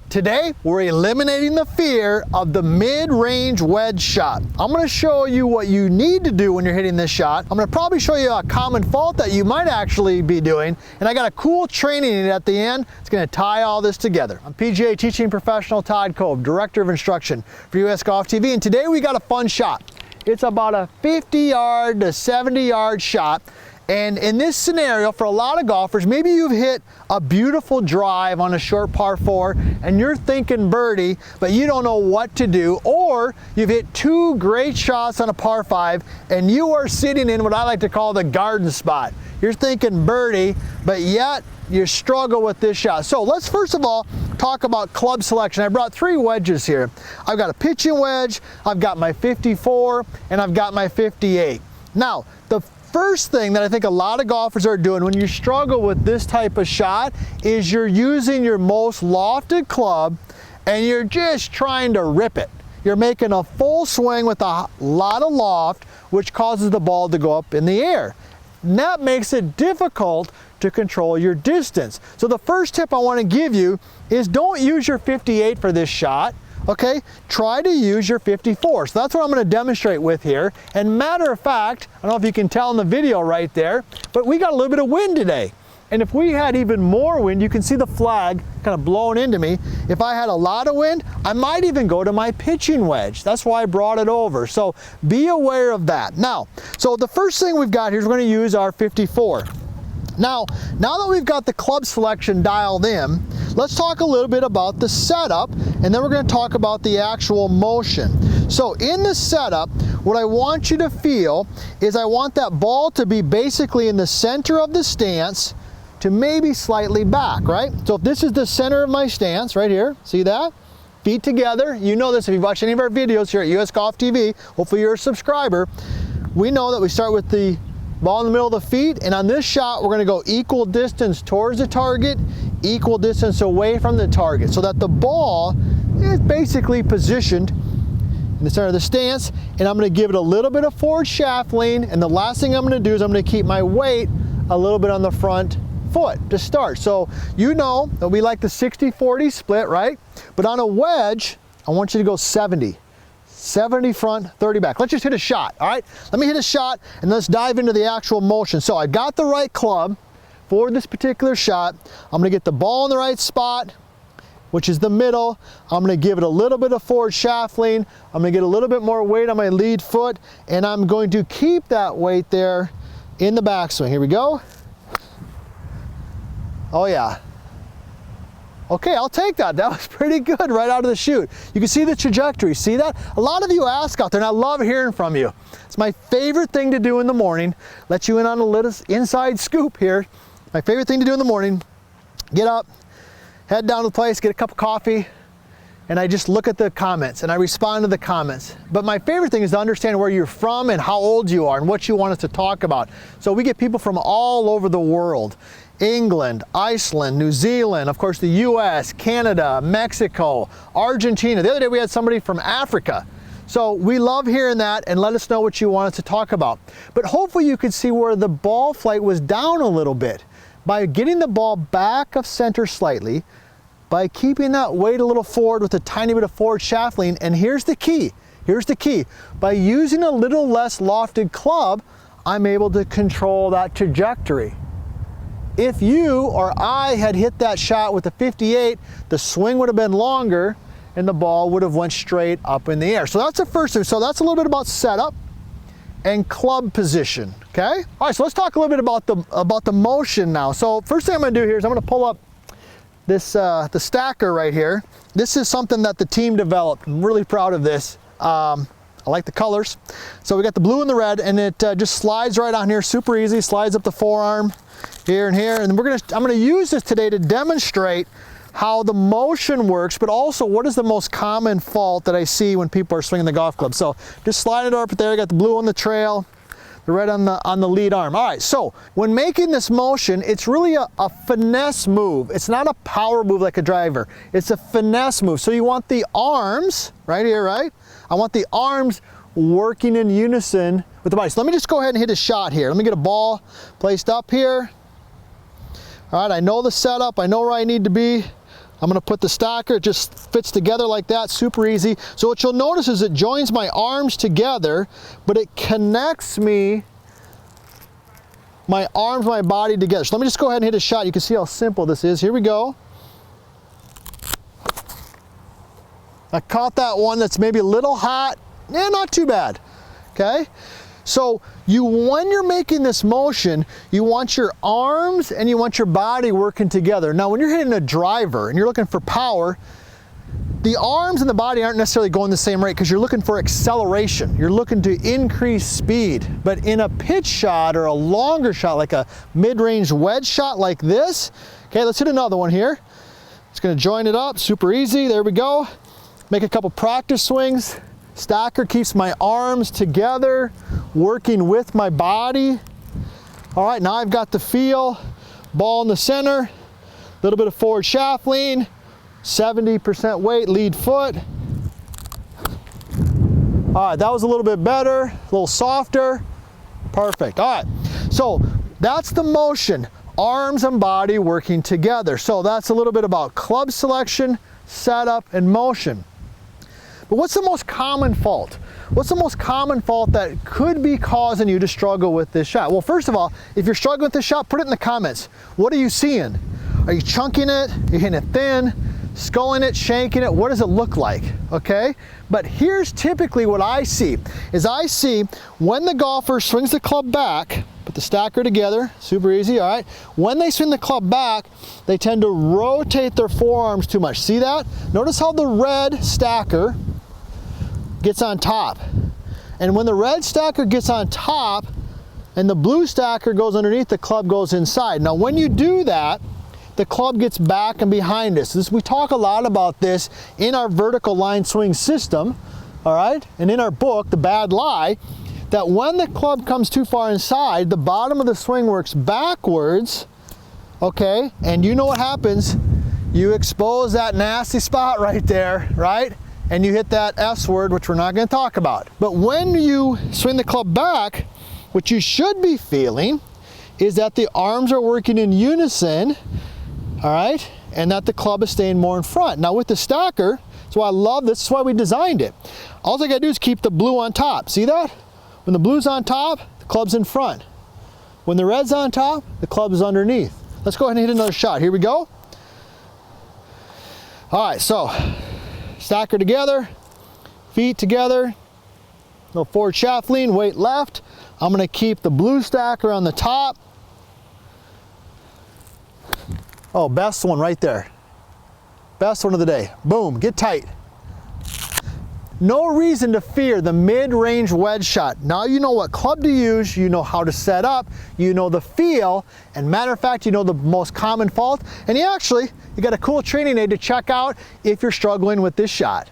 Today, we're eliminating the fear of the mid-range wedge shot. I'm going to show you what you need to do when you're hitting this shot. I'm going to probably show you a common fault that you might actually be doing, and I got a cool training aid at the end. It's going to tie all this together. I'm PGA teaching professional Todd Kolb, Director of Instruction for US Golf TV, and today we got a fun shot. It's about a 50-yard to 70-yard shot. And in this scenario, for a lot of golfers, maybe you've hit a beautiful drive on a short par 4 and you're thinking birdie, but you don't know what to do, or you've hit two great shots on a par 5 and you are sitting in what I like to call the garden spot. You're thinking birdie, but yet you struggle with this shot. So let's first of all talk about club selection. I brought 3 wedges here. I've got a pitching wedge, I've got my 54, and I've got my 58. Now, the first thing that I think a lot of golfers are doing when you struggle with this type of shot is you're using your most lofted club and you're just trying to rip it. You're making a full swing with a lot of loft, which causes the ball to go up in the air. And that makes it difficult to control your distance. So the first tip I want to give you is don't use your 58 for this shot. Okay, try to use your 54. So that's what I'm going to demonstrate with here. And matter of fact, I don't know if you can tell in the video right there, but we got a little bit of wind today. And if we had even more wind, you can see the flag kind of blowing into me. If I had a lot of wind, I might even go to my pitching wedge. That's why I brought it over. So be aware of that. Now, so the first thing we've got here is we're going to use our 54. Now that we've got the club selection dialed in, let's talk a little bit about the setup, and then we're going to talk about the actual motion. So in the setup, what I want you to feel is I want that ball to be basically in the center of the stance to maybe slightly back, right? So if this is the center of my stance right here, see that? Feet together. You know this if you've watched any of our videos here at US Golf TV. Hopefully you're a subscriber. We know that we start with the ball in the middle of the feet, and on this shot we're going to go equal distance towards the target, equal distance away from the target, so that the ball is basically positioned in the center of the stance. And I'm going to give it a little bit of forward shaft lean, and the last thing I'm going to do is I'm going to keep my weight a little bit on the front foot to start. So you know that we like the 60-40 split, right? But on a wedge, I want you to go 70 front, 30 back. Let's just hit a shot, all right? Let me hit a shot and let's dive into the actual motion. So I got the right club for this particular shot. I'm gonna get the ball in the right spot, which is the middle. I'm gonna give it a little bit of forward shaft lean. I'm gonna get a little bit more weight on my lead foot, and I'm going to keep that weight there in the backswing. Here we go. Oh yeah. Okay, I'll take that. That was pretty good right out of the chute. You can see the trajectory. See that? A lot of you ask out there, and I love hearing from you. It's my favorite thing to do in the morning. Let you in on a little inside scoop here. My favorite thing to do in the morning, get up, head down to the place, get a cup of coffee, and I just look at the comments and I respond to the comments. But my favorite thing is to understand where you're from and how old you are and what you want us to talk about. So we get people from all over the world. England, Iceland, New Zealand, of course the US, Canada, Mexico, Argentina. The other day we had somebody from Africa. So we love hearing that, and let us know what you want us to talk about. But hopefully you could see where the ball flight was down a little bit. By getting the ball back of center slightly, by keeping that weight a little forward with a tiny bit of forward shaft lean, and here's the key, by using a little less lofted club, I'm able to control that trajectory. If you or I had hit that shot with a 58, the swing would have been longer and the ball would have went straight up in the air. So that's the first thing. So that's a little bit about setup and club position, okay? All right, so let's talk a little bit about the motion now. So first thing I'm gonna do here is I'm gonna pull up this the stacker right here. This is something that the team developed. I'm really proud of this. I like the colors. So we got the blue and the red, and it just slides right on here, super easy, slides up the forearm here and here. And I'm gonna use this today to demonstrate how the motion works, but also what is the most common fault that I see when people are swinging the golf club. So just slide it up there, I got the blue on the trail, the red on the lead arm. All right, so when making this motion, it's really a finesse move. It's not a power move like a driver. It's a finesse move. So you want the arms, right here, right? I want the arms working in unison with the body. So let me just go ahead and hit a shot here. Let me get a ball placed up here. All right, I know the setup. I know where I need to be. I'm gonna put the stacker, it just fits together like that, super easy. So what you'll notice is it joins my arms together, but it connects me, my arms, my body together. So let me just go ahead and hit a shot. You can see how simple this is. Here we go. I caught that one that's maybe a little hot. Yeah, not too bad, okay? So when you're making this motion, you want your arms and you want your body working together. Now when you're hitting a driver and you're looking for power, the arms and the body aren't necessarily going the same rate because you're looking for acceleration. You're looking to increase speed. But in a pitch shot or a longer shot, like a mid-range wedge shot like this, okay, let's hit another one here. It's gonna join it up, super easy, there we go. Make a couple practice swings. Stacker keeps my arms together, working with my body. All right, now I've got the feel. Ball in the center, a little bit of forward shaft lean, 70% weight, lead foot. All right, that was a little bit better, a little softer. Perfect, all right. So that's the motion, arms and body working together. So that's a little bit about club selection, setup, and motion. But what's the most common fault? What's the most common fault that could be causing you to struggle with this shot? Well, first of all, if you're struggling with this shot, put it in the comments. What are you seeing? Are you chunking it? Are you hitting it thin? Sculling it, shanking it? What does it look like? Okay? But here's typically what I see, is I see when the golfer swings the club back, put the stacker together, super easy, all right? When they swing the club back, they tend to rotate their forearms too much. See that? Notice how the red stacker gets on top. And when the red stacker gets on top and the blue stacker goes underneath, the club goes inside. Now when you do that, the club gets back and behind us. We talk a lot about this in our vertical line swing system, all right? And in our book, The Bad Lie, that when the club comes too far inside, the bottom of the swing works backwards, okay? And you know what happens? You expose that nasty spot right there, right? And you hit that S word, which we're not going to talk about. But when you swing the club back, what you should be feeling is that the arms are working in unison, all right, and that the club is staying more in front. Now with the stacker, that's why I love this, is why we designed it. All I gotta do is keep the blue on top. See that? When the blue's on top, the club's in front. When the red's on top, the club is underneath. Let's go ahead and hit another shot. Here we go. All right, so stacker together, feet together, little forward shaft lean, weight left. I'm gonna keep the blue stacker on the top. Oh, best one right there. Best one of the day. Boom, get tight. No reason to fear the mid-range wedge shot. Now you know what club to use, you know how to set up, you know the feel, and matter of fact, you know the most common fault, and you got a cool training aid to check out if you're struggling with this shot.